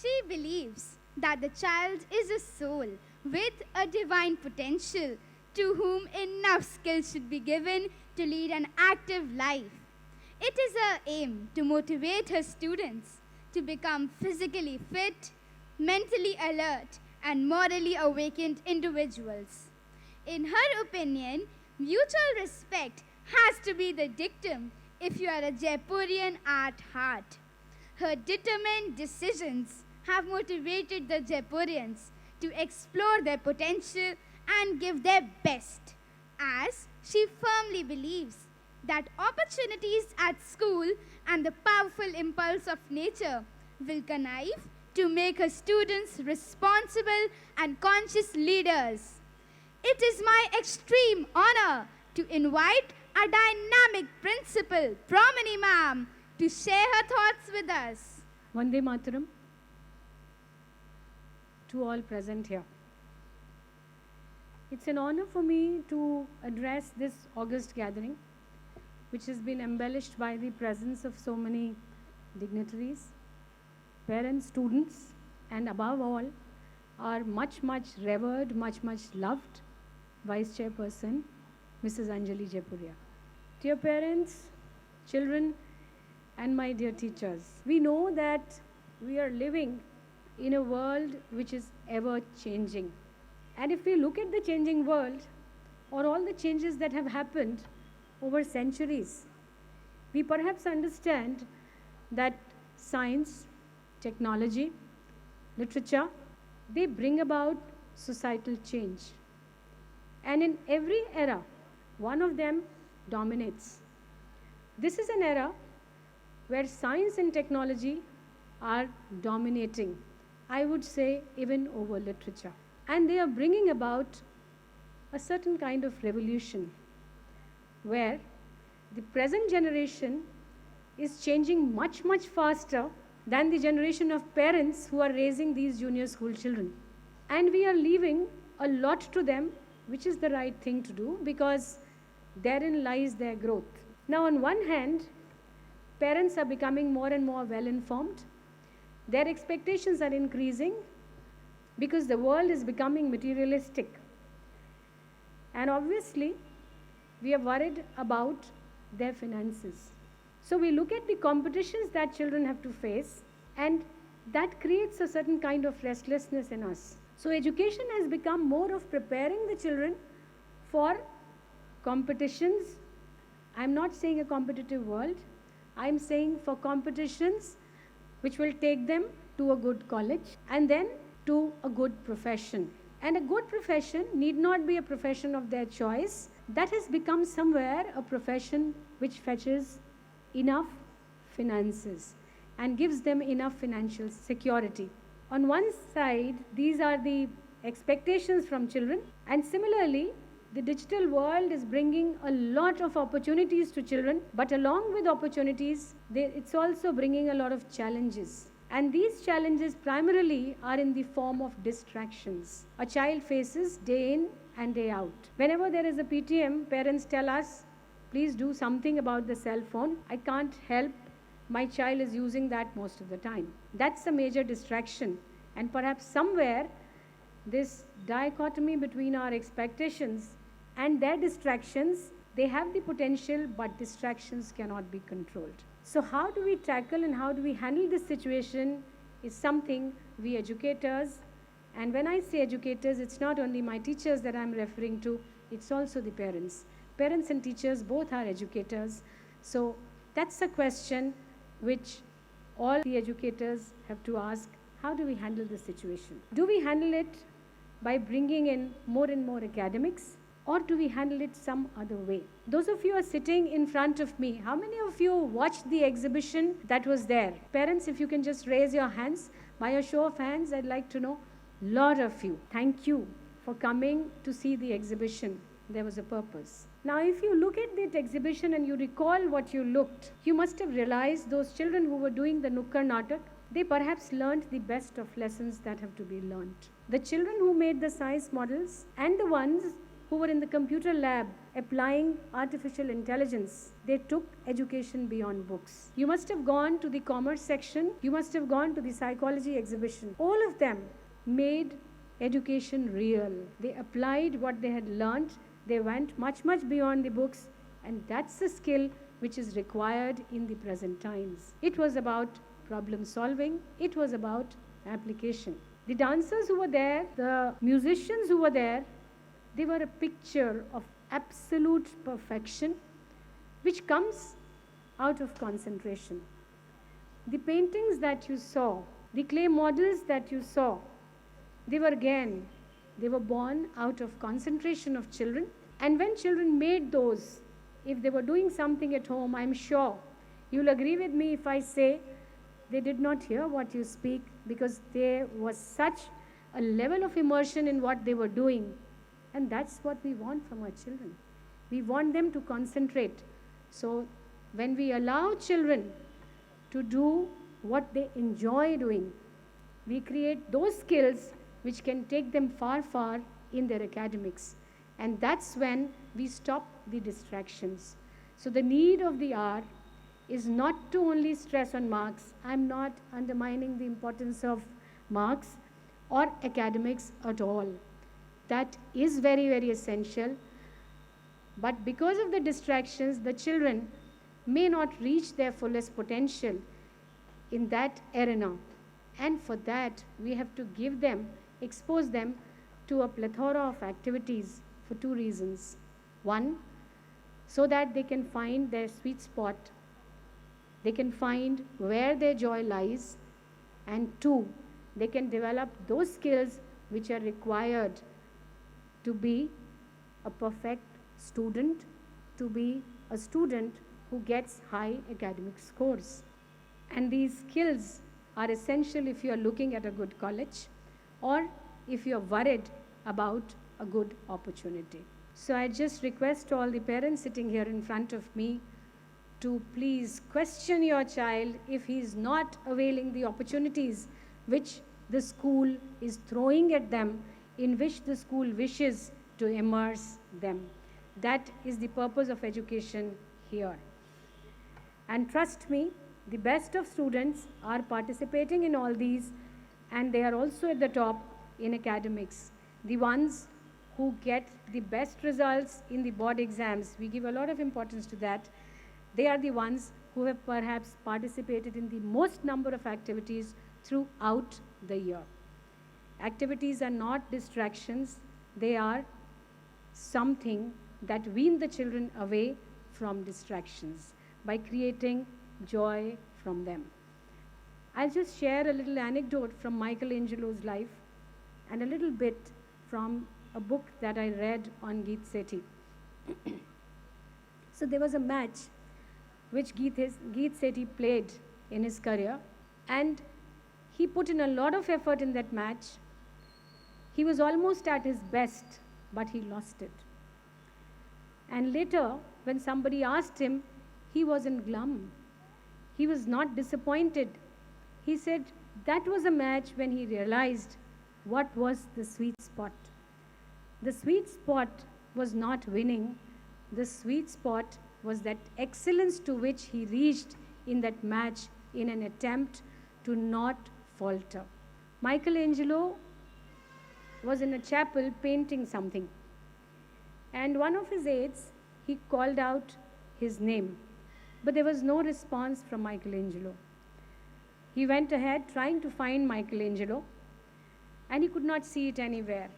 She believes that the child is a soul with a divine potential to whom enough skill should be given to lead an active life. It is her aim to motivate her students to become physically fit, mentally alert, and morally awakened individuals. In her opinion, mutual respect has to be the dictum if you are a Jaipurian at heart. Her determined decisions have motivated the Jaipurians to explore their potential and give their best, as she firmly believes that opportunities at school and the powerful impulse of nature will connive to make her students responsible and conscious leaders. It is my extreme honor to invite our dynamic principal, Promini ma'am, to share her thoughts with us. Vande Mataram to all present here. It's an honor for me to address this august gathering, which has been embellished by the presence of so many dignitaries, parents, students, and above all, our much, much revered, much, much loved Vice Chairperson, Mrs. Anjali Jaipuria. Dear parents, children, and my dear teachers, we know that we are living in a world which is ever changing. And if we look at the changing world, or all the changes that have happened over centuries, we perhaps understand that science, technology, literature, they bring about societal change. And in every era, one of them dominates. This is an era where science and technology are dominating, I would say even over literature. And they are bringing about a certain kind of revolution where the present generation is changing much, much faster than the generation of parents who are raising these junior school children. And we are leaving a lot to them, which is the right thing to do because therein lies their growth. Now, on one hand, parents are becoming more and more well-informed. Their expectations are increasing because the world is becoming materialistic. And obviously, we are worried about their finances. So we look at the competitions that children have to face, and that creates a certain kind of restlessness in us. So education has become more of preparing the children for competitions. I'm not saying a competitive world. I'm saying for competitions which will take them to a good college and then to a good profession. And a good profession need not be a profession of their choice. That has become somewhere a profession which fetches enough finances and gives them enough financial security. On one side, these are the expectations from children, and similarly, the digital world is bringing a lot of opportunities to children, but along with opportunities, it's also bringing a lot of challenges. And these challenges primarily are in the form of distractions a child faces day in and day out. Whenever there is a PTM, parents tell us, please do something about the cell phone. I can't help, my child is using that most of the time. That's a major distraction. And perhaps somewhere, this dichotomy between our expectations and their distractions, they have the potential, but distractions cannot be controlled. So how do we tackle and how do we handle this situation is something we educators, and when I say educators, it's not only my teachers that I'm referring to, it's also the parents. Parents and teachers both are educators. So that's a question which all the educators have to ask, how do we handle this situation? Do we handle it by bringing in more and more academics, or do we handle it some other way? Those of you who are sitting in front of me, how many of you watched the exhibition that was there? Parents, if you can just raise your hands. By a show of hands, I'd like to know, lot of you. Thank you for coming to see the exhibition. There was a purpose. Now, if you look at that exhibition and you recall what you looked, you must have realized those children who were doing the Nukkar Natak, they perhaps learned the best of lessons that have to be learned. The children who made the science models and the ones who were in the computer lab applying artificial intelligence. They took education beyond books. You must have gone to the commerce section, you must have gone to the psychology exhibition. All of them made education real. They applied what they had learned, they went much, much beyond the books, and that's the skill which is required in the present times. It was about problem solving, it was about application. The dancers who were there, the musicians who were there, they were a picture of absolute perfection which comes out of concentration. The paintings that you saw, the clay models that you saw, they were born out of concentration of children. And when children made those, if they were doing something at home, I'm sure you'll agree with me if I say they did not hear what you speak, because there was such a level of immersion in what they were doing. And that's what we want from our children. We want them to concentrate. So when we allow children to do what they enjoy doing, we create those skills which can take them far, far in their academics. And that's when we stop the distractions. So the need of the hour is not to only stress on marks. I'm not undermining the importance of marks or academics at all. That is very, very essential. But because of the distractions, the children may not reach their fullest potential in that arena. And for that, we have to give them, expose them to a plethora of activities for two reasons. One, so that they can find their sweet spot, they can find where their joy lies, and two, they can develop those skills which are required to be a perfect student, to be a student who gets high academic scores. And these skills are essential if you are looking at a good college or if you are worried about a good opportunity. So I just request all the parents sitting here in front of me to please question your child if he is not availing the opportunities which the school is throwing at them, in which the school wishes to immerse them. That is the purpose of education here. And trust me, the best of students are participating in all these, and they are also at the top in academics. The ones who get the best results in the board exams, we give a lot of importance to that. They are the ones who have perhaps participated in the most number of activities throughout the year. Activities are not distractions, they are something that wean the children away from distractions by creating joy from them. I'll just share a little anecdote from Michelangelo's life and a little bit from a book that I read on Geet Sethi. So there was a match which Geet Sethi played in his career, and he put in a lot of effort in that match. He was almost at his best, but he lost it. And later, when somebody asked him, he wasn't glum. He was not disappointed. He said that was a match when he realized what was the sweet spot. The sweet spot was not winning. The sweet spot was that excellence to which he reached in that match in an attempt to not falter. Michelangelo was in a chapel painting something, and one of his aides, he called out his name, but there was no response from Michelangelo. He went ahead trying to find Michelangelo, and he could not see it anywhere.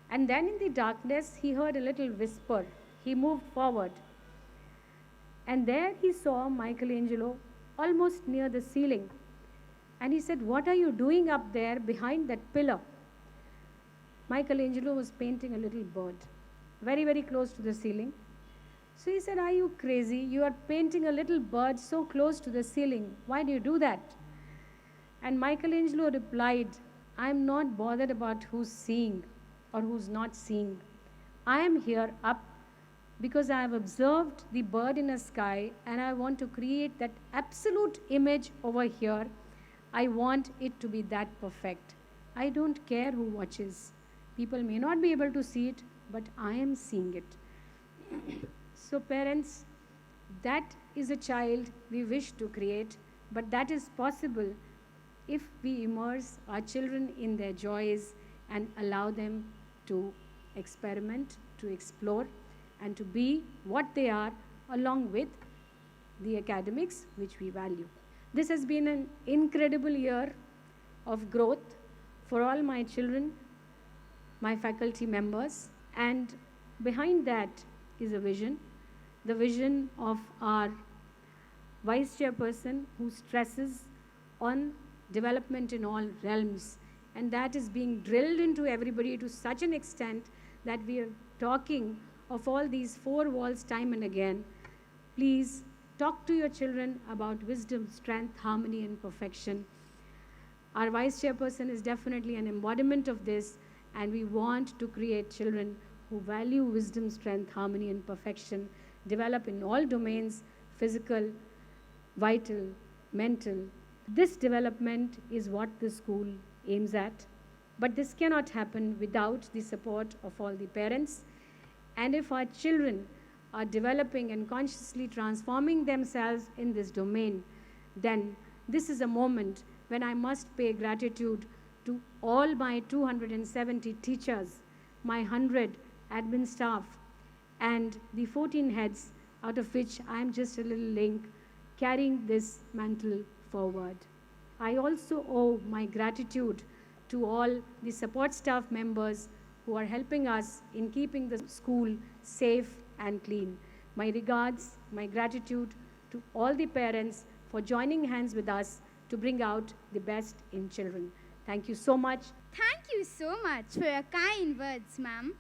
And then in the darkness, he heard a little whisper. He moved forward, and there he saw Michelangelo almost near the ceiling. And he said, "What are you doing up there behind that pillar?" Michelangelo was painting a little bird, very, very close to the ceiling. So he said, "Are you crazy? You are painting a little bird so close to the ceiling. Why do you do that?" And Michelangelo replied, "I'm not bothered about who's seeing or who's not seeing. I am here up because I have observed the bird in the sky, and I want to create that absolute image over here. I want it to be that perfect. I don't care who watches. People may not be able to see it, but I am seeing it. So, parents, that is a child we wish to create, but that is possible if we immerse our children in their joys and allow them to experiment, to explore, and to be what they are along with the academics which we value. This has been an incredible year of growth for all my children, my faculty members, and behind that is a vision, the vision of our vice chairperson who stresses on development in all realms, and that is being drilled into everybody to such an extent that we are talking of all these four walls time and again. Please talk to your children about wisdom, strength, harmony, and perfection. Our vice chairperson is definitely an embodiment of this, and we want to create children who value wisdom, strength, harmony, and perfection, develop in all domains, physical, vital, mental. This development is what the school aims at, but this cannot happen without the support of all the parents. And if our children are developing and consciously transforming themselves in this domain, then this is a moment when I must pay gratitude to all my 270 teachers, my 100 admin staff, and the 14 heads, out of which I am just a little link carrying this mantle forward. I also owe my gratitude to all the support staff members who are helping us in keeping the school safe and clean. My regards, my gratitude to all the parents for joining hands with us to bring out the best in children. Thank you so much. Thank you so much for your kind words, ma'am.